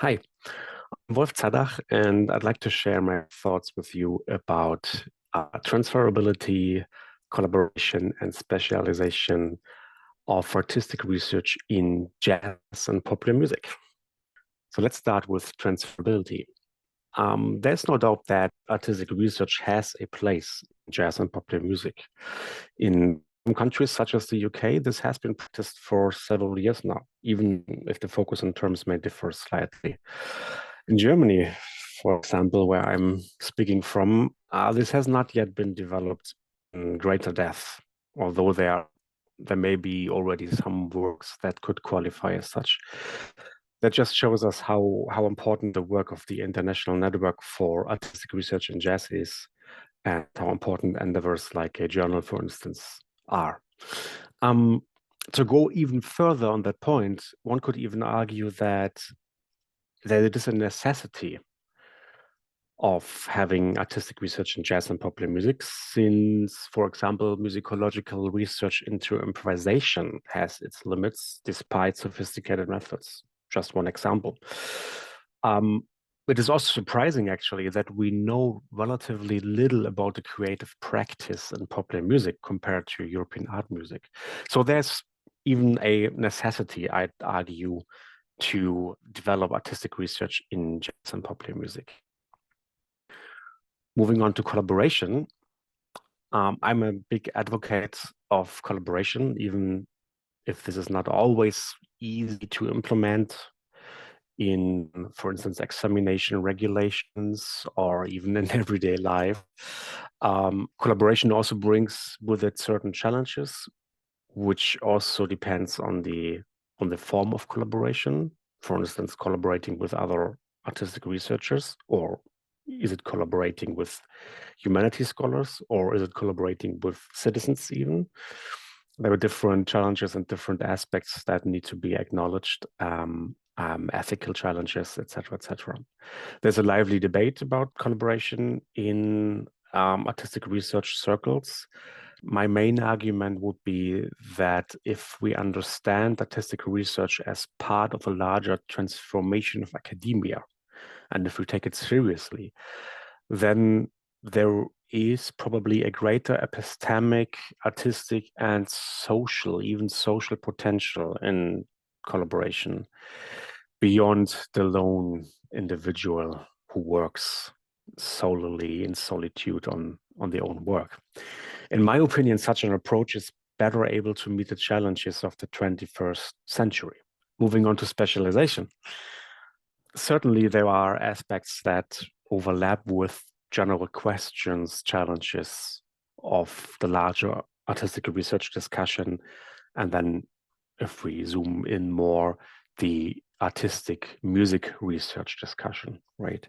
Hi, I'm Wolf Zaddach, and I'd like to share my thoughts with you about transferability, collaboration, and specialization of artistic research in jazz and popular music. So let's start with transferability. There's no doubt that artistic research has a place in jazz and popular music. In some countries, such as the UK, this has been practiced for several years now, even if the focus in terms may differ slightly. In Germany, for example, where I'm speaking from, this has not yet been developed in greater depth, although there may be already some works that could qualify as such. That just shows us how important the work of the International Network for Artistic Research in Jazz is, and how important endeavors like a journal, for instance, are. To go even further on that point, one could even argue that it is a necessity of having artistic research in jazz and popular music, since, for example, musicological research into improvisation has its limits despite sophisticated methods. Just one example. It is also surprising, actually, that we know relatively little about the creative practice in popular music compared to European art music. So there's even a necessity, I'd argue, to develop artistic research in jazz and popular music. Moving on to collaboration, I'm a big advocate of collaboration, even if this is not always easy to implement in, for instance, examination regulations or even in everyday life. Collaboration also brings with it certain challenges, which also depends on the form of collaboration. For instance, collaborating with other artistic researchers, or is it collaborating with humanities scholars, or is it collaborating with citizens even? There are different challenges and different aspects that need to be acknowledged, ethical challenges, etc., etc. There's a lively debate about collaboration in artistic research circles. My main argument would be that if we understand artistic research as part of a larger transformation of academia, and if we take it seriously, then there is probably a greater epistemic, artistic, and social, even social potential in collaboration beyond the lone individual who works solely in solitude on their own work. In my opinion, such an approach is better able to meet the challenges of the 21st century. Moving on to specialization. Certainly, there are aspects that overlap with general questions, challenges of the larger artistic research discussion. And then if we zoom in more, the artistic music research discussion, right?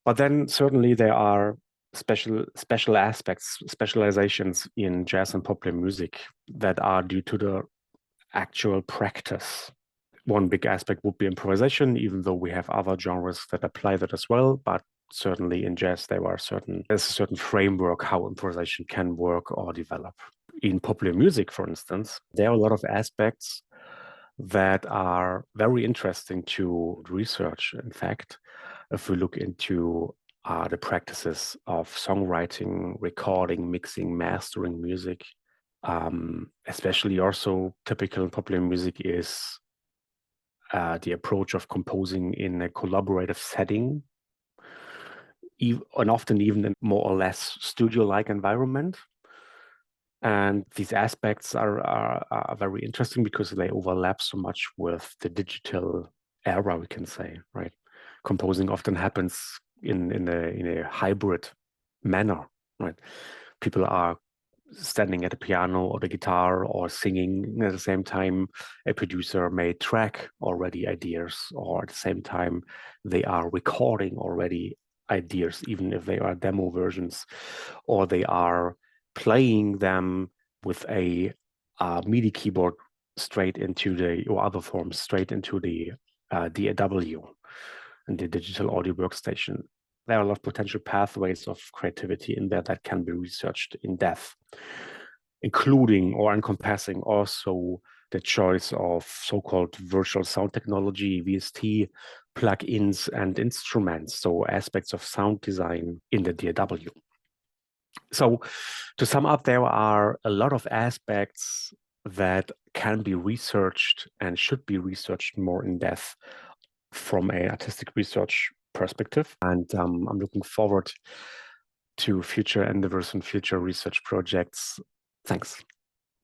But then certainly there are special aspects, specializations in jazz and popular music that are due to the actual practice. One big aspect would be improvisation, even though we have other genres that apply that as well. But certainly in jazz, there's a certain framework how improvisation can work or develop. In popular music, for instance, there are a lot of aspects that are very interesting to research. In fact, if we look into the practices of songwriting, recording, mixing, mastering music, especially also typical in popular music is the approach of composing in a collaborative setting, and often even in more or less studio-like environment. And these aspects are very interesting because they overlap so much with the digital era, we can say, right? Composing often happens in a hybrid manner, right? People are standing at the piano or the guitar or singing at the same time. A producer may track already ideas, or at the same time they are recording already ideas, even if they are demo versions, or they are playing them with a MIDI keyboard straight into or other forms straight into the DAW and the digital audio workstation. There are a lot of potential pathways of creativity in there that can be researched in depth, including or encompassing also the choice of so-called virtual sound technology, VST, plugins and instruments, so aspects of sound design in the DAW. So to sum up, there are a lot of aspects that can be researched and should be researched more in depth from an artistic research perspective. And I'm looking forward to future endeavors and future research projects. Thanks.